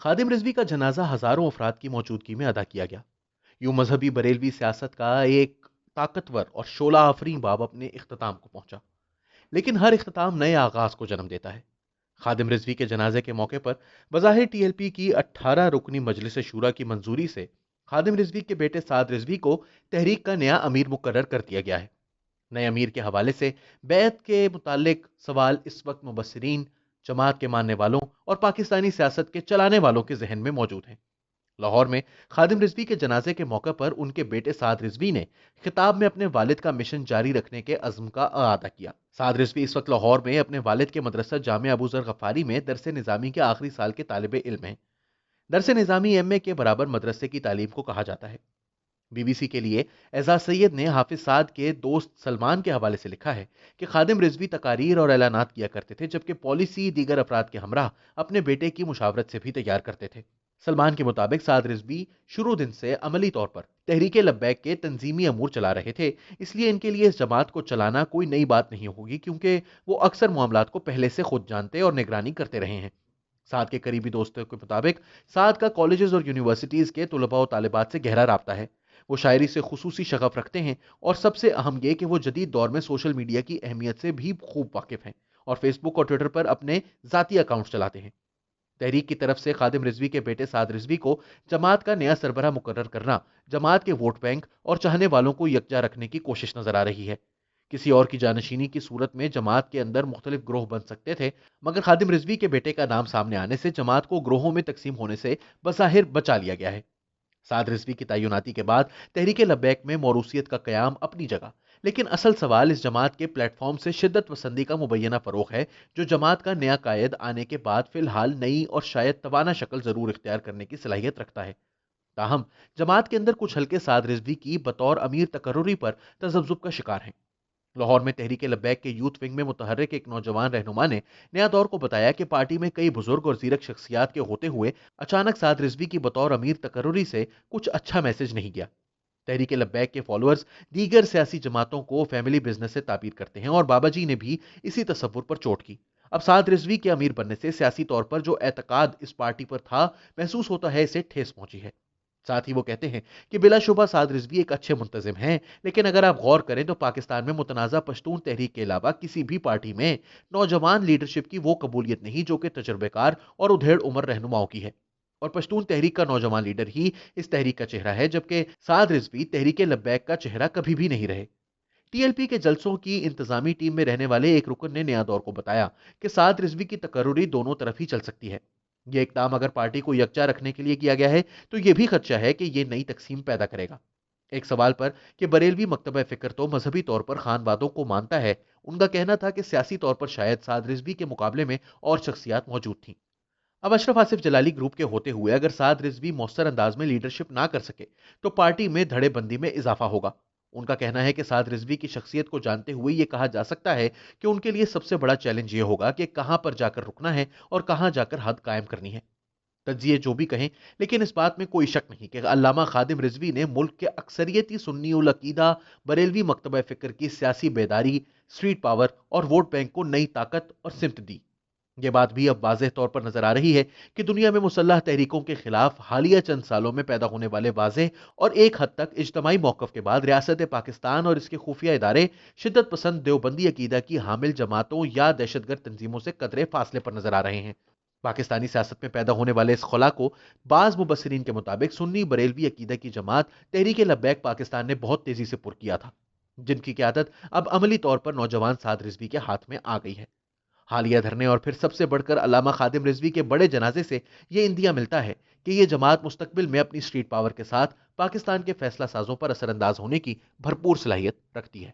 خادم رضوی کا جنازہ ہزاروں افراد کی موجودگی میں ادا کیا گیا۔ یوں مذہبی بریلوی سیاست کا ایک طاقتور اور شعلہ آفرین باب اپنے اختتام کو پہنچا، لیکن ہر اختتام نئے آغاز کو جنم دیتا ہے۔ خادم رضوی کے جنازے کے موقع پر بظاہر ٹی ایل پی کی 18 رکنی مجلس شورا کی منظوری سے خادم رضوی کے بیٹے سعد رضوی کو تحریک کا نیا امیر مقرر کر دیا گیا ہے۔ نئے امیر کے حوالے سے بیعت کے متعلق سوال اس وقت مبصرین، جماعت کے ماننے والوں اور پاکستانی سیاست کے چلانے والوں کے ذہن میں موجود ہیں۔ لاہور میں خادم رضوی کے جنازے کے موقع پر ان کے بیٹے سعد رضوی نے خطاب میں اپنے والد کا مشن جاری رکھنے کے عزم کا اعادہ کیا۔ سعد رضوی اس وقت لاہور میں اپنے والد کے مدرسہ جامعہ ابو ذر غفاری میں درس نظامی کے آخری سال کے طالب علم ہیں۔ درس نظامی ایم اے کے برابر مدرسے کی تعلیم کو کہا جاتا ہے۔ بی بی سی کے لیے اعزاز سید نے حافظ سعد کے دوست سلمان کے حوالے سے لکھا ہے کہ خادم رضوی تقاریر اور اعلانات کیا کرتے تھے، جبکہ پالیسی دیگر افراد کے ہمراہ اپنے بیٹے کی مشاورت سے بھی تیار کرتے تھے۔ سلمان کے مطابق سعد رضوی شروع دن سے عملی طور پر تحریک لبیک کے تنظیمی امور چلا رہے تھے، اس لیے ان کے لیے اس جماعت کو چلانا کوئی نئی بات نہیں ہوگی، کیونکہ وہ اکثر معاملات کو پہلے سے خود جانتے اور نگرانی کرتے رہے ہیں۔ سعد کے قریبی دوستوں کے مطابق سعد کا کالجز اور یونیورسٹیز کے طلباء و طالبات سے گہرا رابطہ ہے۔ وہ شاعری سے خصوصی شغف رکھتے ہیں، اور سب سے اہم یہ کہ وہ جدید دور میں سوشل میڈیا کی اہمیت سے بھی خوب واقف ہیں اور فیس بک اور ٹویٹر پر اپنے ذاتی اکاؤنٹ چلاتے ہیں۔ تحریک کی طرف سے خادم رضوی کے بیٹے سعد رضوی کو جماعت کا نیا سربراہ مقرر کرنا جماعت کے ووٹ بینک اور چاہنے والوں کو یکجا رکھنے کی کوشش نظر آ رہی ہے۔ کسی اور کی جانشینی کی صورت میں جماعت کے اندر مختلف گروہ بن سکتے تھے، مگر خادم رضوی کے بیٹے کا نام سامنے آنے سے جماعت کو گروہوں میں تقسیم ہونے سے بظاہر بچا لیا گیا ہے۔ سعد رضوی کی تعیناتی کے بعد تحریک لبیک میں موروثیت کا قیام اپنی جگہ، لیکن اصل سوال اس جماعت کے پلیٹ فارم سے شدت پسندی کا مبینہ فروغ ہے، جو جماعت کا نیا قائد آنے کے بعد فی الحال نئی اور شاید توانا شکل ضرور اختیار کرنے کی صلاحیت رکھتا ہے۔ تاہم جماعت کے اندر کچھ حلقے سعد رضوی کی بطور امیر تقرری پر تذبذب کا شکار ہیں۔ لاہور میں تحریک لبیک کے یوتھ ونگ میں متحرک ایک نوجوان رہنما نے نیا دور کو بتایا کہ پارٹی میں کئی بزرگ اور زیرک شخصیات کے ہوتے ہوئے اچانک سعد رضوی کی بطور امیر تقرری سے کچھ اچھا میسج نہیں گیا۔ تحریک لبیک کے فالوورز دیگر سیاسی جماعتوں کو فیملی بزنس سے تعبیر کرتے ہیں، اور بابا جی نے بھی اسی تصور پر چوٹ کی۔ اب سعد رضوی کے امیر بننے سے سیاسی طور پر جو اعتقاد اس پارٹی پر تھا، محسوس ہوتا ہے اسے ٹھیس پہنچی ہے۔ ساتھ ہی وہ کہتے ہیں کہ بلا شبہ سعد رضوی ایک اچھے منتظم ہیں، لیکن اگر آپ غور کریں تو پاکستان میں متنازع پشتون تحریک کے علاوہ کسی بھی پارٹی میں نوجوان لیڈرشپ کی وہ قبولیت نہیں جو کہ تجربے کار اور ادھیڑ عمر رہنماؤں کی ہے، اور پشتون تحریک کا نوجوان لیڈر ہی اس تحریک کا چہرہ ہے، جبکہ سعد رضوی تحریک لبیک کا چہرہ کبھی بھی نہیں رہے۔ ٹی ایل پی کے جلسوں کی انتظامی ٹیم میں رہنے والے ایک رکن نے نیا دور کو بتایا کہ سعد رضوی کی تقرری دونوں طرف ہی چل سکتی ہے۔ یہ اقدام اگر پارٹی کو یکجا رکھنے کے لیے کیا گیا ہے تو یہ بھی خدشہ ہے کہ یہ نئی تقسیم پیدا کرے گا۔ ایک سوال پر کہ بریلوی مکتبہ فکر تو مذہبی طور پر خانوادوں کو مانتا ہے، ان کا کہنا تھا کہ سیاسی طور پر شاید سعد رضوی کے مقابلے میں اور شخصیات موجود تھیں۔ اب اشرف آصف جلالی گروپ کے ہوتے ہوئے اگر سعد رضوی مؤثر انداز میں لیڈرشپ نہ کر سکے تو پارٹی میں دھڑے بندی میں اضافہ ہوگا۔ ان کا کہنا ہے کہ سعد رضوی کی شخصیت کو جانتے ہوئے یہ کہا جا سکتا ہے کہ ان کے لیے سب سے بڑا چیلنج یہ ہوگا کہ کہاں پر جا کر رکنا ہے اور کہاں جا کر حد قائم کرنی ہے۔ تجزیے جو بھی کہیں، لیکن اس بات میں کوئی شک نہیں کہ علامہ خادم رضوی نے ملک کے اکثریتی سنی العقیدہ بریلوی مکتبہ فکر کی سیاسی بیداری، اسٹریٹ پاور اور ووٹ بینک کو نئی طاقت اور سمت دی۔ یہ بات بھی اب واضح طور پر نظر آ رہی ہے کہ دنیا میں مسلح تحریکوں کے خلاف حالیہ چند سالوں میں پیدا ہونے والے واضح اور ایک حد تک اجتماعی موقف کے بعد ریاست پاکستان اور اس کے خفیہ ادارے شدت پسند دیوبندی عقیدہ کی حامل جماعتوں یا دہشت گرد تنظیموں سے قدرے فاصلے پر نظر آ رہے ہیں۔ پاکستانی سیاست میں پیدا ہونے والے اس خلا کو بعض مبصرین کے مطابق سنی بریلوی عقیدہ کی جماعت تحریک لبیک پاکستان نے بہت تیزی سے پر کیا تھا، جن کی قیادت اب عملی طور پر نوجوان سعد رضوی کے ہاتھ میں آ گئی ہے۔ حالیہ دھرنے اور پھر سب سے بڑھ کر علامہ خادم رضوی کے بڑے جنازے سے یہ اندیا ملتا ہے کہ یہ جماعت مستقبل میں اپنی اسٹریٹ پاور کے ساتھ پاکستان کے فیصلہ سازوں پر اثر انداز ہونے کی بھرپور صلاحیت رکھتی ہے۔